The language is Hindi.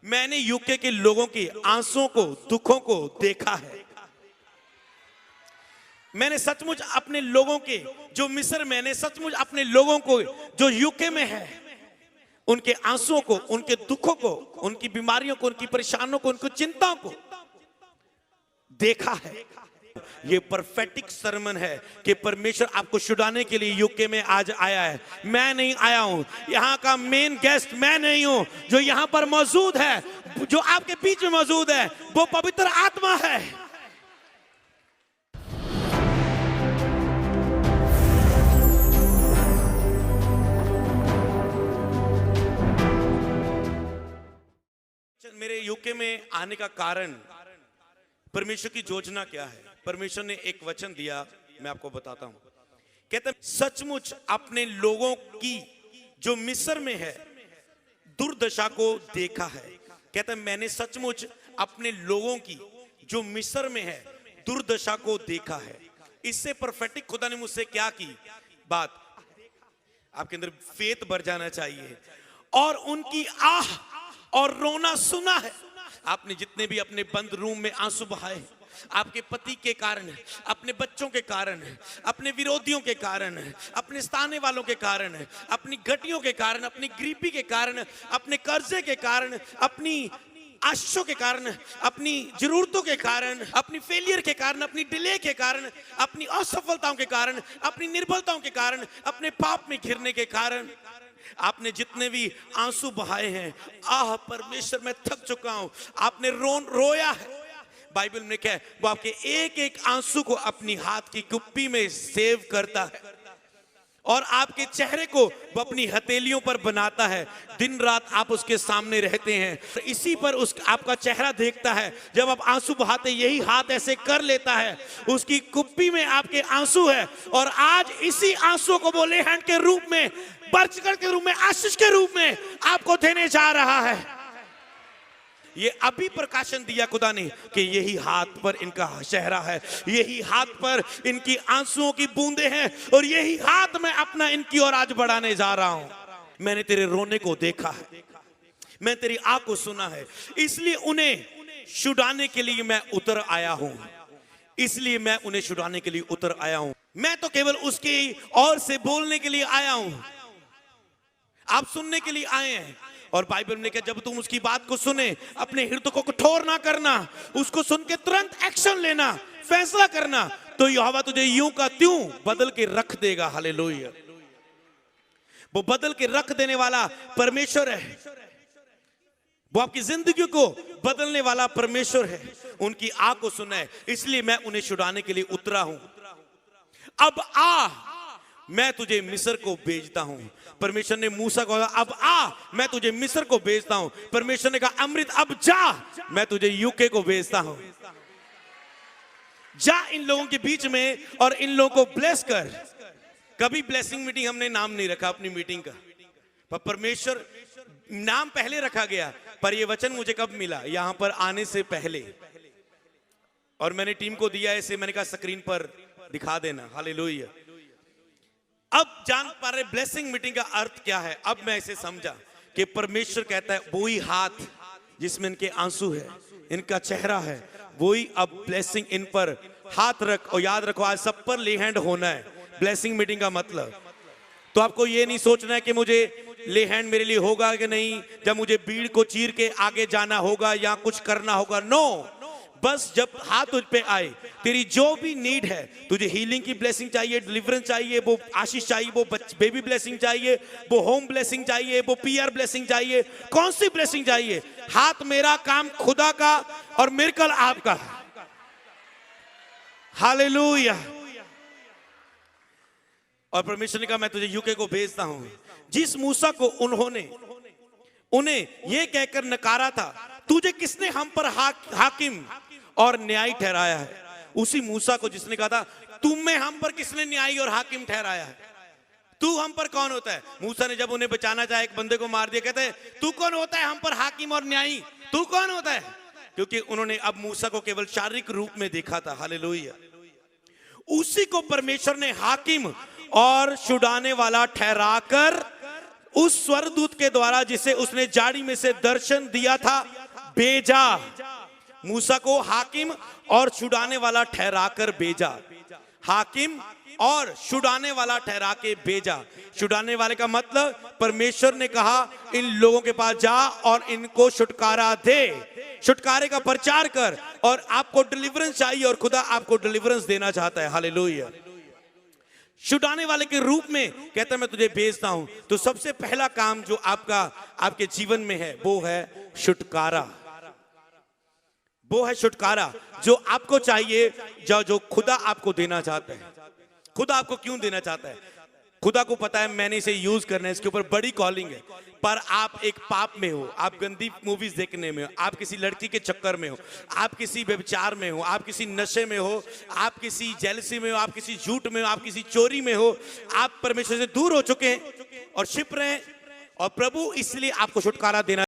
मैंने यूके के लोगों की आंसुओं को, दुखों को देखा है। मैंने सचमुच अपने लोगों के जो मिस्र में, मैंने सचमुच अपने लोगों को जो यूके में है, उनके आंसुओं को, उनके दुखों को, उनकी बीमारियों को, उनकी परेशानियों को, उनकी चिंताओं को देखा है। ये परफेक्ट सरमन है कि परमेश्वर आपको छुड़ाने के लिए यूके में आज आया है। मैं नहीं आया हूं, यहां का मेन गेस्ट मैं नहीं हूं। जो यहां पर मौजूद है, जो आपके बीच में मौजूद है, वो पवित्र आत्मा है। मेरे यूके में आने का कारण, परमेश्वर की योजना क्या है? परमेश्वर ने एक वचन दिया, मैं आपको बताता हूं। कहते हैं सचमुच अपने लोगों की जो मिस्र में है दुर्दशा को देखा है। कहते हैं मैंने सचमुच अपने लोगों की जो मिस्र में है दुर्दशा को देखा है। इससे परफेक्ट खुदा ने मुझसे क्या की बात, आपके अंदर फेथ बढ़ जाना चाहिए। और उनकी आह और रोना सुना है। आपने जितने भी अपने बंद रूम में आंसू बहाए, आपके पति के कारण, अपने बच्चों के कारण, अपने विरोधियों के कारण, अपने स्थाने वालों के कारण, अपनी घटियों के कारण, अपनी गरीबी के कारण, अपने कर्जे के कारण, अपनी आशीषों के कारण, अपनी जरूरतों के कारण, अपनी फेलियर के कारण, अपनी डिले के कारण, अपनी असफलताओं के कारण, अपनी निर्बलताओं के कारण, अपने पाप में घिरने के कारण आपने जितने भी आंसू बहाए हैं, आह परमेश्वर मैं थक चुका हूं, आपने रोया है। बाइबल में क्या है, वो आपके एक एक आंसू को अपनी हाथ की कुप्पी में सेव करता है और आपके चेहरे को वो अपनी हथेलियों पर बनाता है। दिन रात आप उसके सामने रहते हैं, तो इसी पर आपका चेहरा देखता है। जब आप आंसू बहाते यही हाथ ऐसे कर लेता है, उसकी कुप्पी में आपके आंसू है और आज इसी आंसू को वो लेहन के रूप में, बरकत के रूप में, आशीष के रूप में आपको देने जा रहा है। ये अभी प्रकाशन दिया खुदा ने कि यही हाथ पर इनका चेहरा है, यही हाथ पर इनकी आंसुओं की बूंदें हैं और यही हाथ मैं अपना इनकी ओर आज बढ़ाने जा रहा हूं। मैंने तेरे रोने को देखा है, मैं तेरी आह को सुना है, इसलिए उन्हें छुड़ाने के लिए मैं उतर आया हूं। इसलिए मैं उन्हें छुड़ाने के लिए उतर आया हूं। मैं तो केवल उसकी ओर से बोलने के लिए आया हूं, आप सुनने के लिए आए हैं। और बाइबल ने कहा जब तुम उसकी बात को सुने, अपने हृदय को कठोर ना करना, उसको सुन के तुरंत एक्शन लेना, फैसला करना, तो यहोवा तुझे यूं का त्यों बदल के रख देगा। हालेलुया। वो बदल के रख देने वाला परमेश्वर है, वो आपकी जिंदगी को बदलने वाला परमेश्वर है। उनकी आह को सुना है, इसलिए मैं उन्हें छुड़ाने के लिए उतरा हूं। अब आ, मैं तुझे मिस्र को भेजता हूं। परमेश्वर ने मूसा को कहा अब आ, मैं तुझे मिस्र को भेजता हूं। परमेश्वर ने कहा अमृत अब जा, मैं तुझे यूके को भेजता हूं। जा इन लोगों के बीच में और इन लोगों को ब्लेस कर। कभी ब्लेसिंग मीटिंग हमने नाम नहीं रखा अपनी मीटिंग का, पर परमेश्वर नाम पहले रखा गया, पर यह वचन मुझे कब मिला? यहां पर आने से पहले। और मैंने टीम को दिया ऐसे, मैंने कहा स्क्रीन पर दिखा देना। हालेलुया। अब जान पा रहे ब्लेसिंग मीटिंग का अर्थ क्या है। अब मैं इसे समझा कि परमेश्वर कहता है वही हाथ जिसमें इनके आंसू है, इनका चेहरा है, वही अब ब्लेसिंग इन पर हाथ रख। और याद रखो आज सब पर ले हैंड होना है ब्लेसिंग मीटिंग का मतलब। तो आपको ये नहीं सोचना है कि मुझे ले हैंड मेरे लिए होगा कि नहीं, जब मुझे भीड़ को चीर के आगे जाना होगा या कुछ करना होगा। नो, बस जब हाथ तुझ पे आए, तेरी जो भी नीड है, तुझे हीलिंग की ब्लेसिंग चाहिए, डिलीवरेंस चाहिए, वो आशीष चाहिए, वो बेबी ब्लेसिंग चाहिए, वो होम ब्लेसिंग चाहिए, वो पीआर ब्लेसिंग चाहिए, कौन सी ब्लेसिंग चाहिए, हाथ मेरा, काम खुदा का और मिरेकल आपका। हालेलुया। और परमेश्वर ने कहा मैं तुझे यूके को भेजता हूं। जिस मूसा को उन्हें यह कहकर नकारा था, तुझे किसने हम पर हाकिम और न्यायी ठहराया है, उसी मूसा को जिसने कहा था तुम में हम पर किसने न्यायी और हाकिम ठहराया है, तू हम पर कौन होता है। मूसा ने जब उन्हें बचाना चाहा, एक बंदे को मार दिया, कहते हैं तू कौन होता है हम पर हाकिम और न्यायी, तू कौन होता है? क्योंकि उन्होंने अब मूसा को केवल शारीरिक रूप में देखा था। हालेलुया। उसी को परमेश्वर ने हाकिम और छुड़ाने वाला ठहराकर उस स्वर्गदूत के द्वारा जिसे उसने झाड़ी में से दर्शन दिया था भेजा। मूसा को हाकिम और छुड़ाने वाला ठहराकर भेजा। हाकिम और छुड़ाने वाला ठहरा के भेजा। छुड़ाने वाले का मतलब परमेश्वर ने कहा इन लोगों के पास जा और इनको छुटकारा दे, छुटकारे का प्रचार कर। और आपको डिलीवरेंस चाहिए और खुदा आपको डिलीवरेंस देना चाहता है। हालेलुया। छुड़ाने वाले के रूप में कहता है मैं तुझे भेजता हूं। तो सबसे पहला काम जो आपके जीवन में है वो है छुटकारा। वो है छुटकारा जो आपको चाहिए, जो खुदा आपको देना चाहता है। खुदा आपको क्यों देना चाहता है? खुदा को पता है मैंने इसे यूज करना है, इसके ऊपर बड़ी कॉलिंग है। पर आप एक पाप में हो, आप गंदी मूवीज देखने में हो, आप किसी लड़की के चक्कर में हो, आप किसी व्यभिचार में हो, आप किसी नशे में हो, आप किसी जेलसी में हो, आप किसी झूठ में हो, आप किसी चोरी में हो। आप परमेश्वर से दूर हो चुके हैं और छिप रहे हैं, और प्रभु इसलिए आपको छुटकारा देना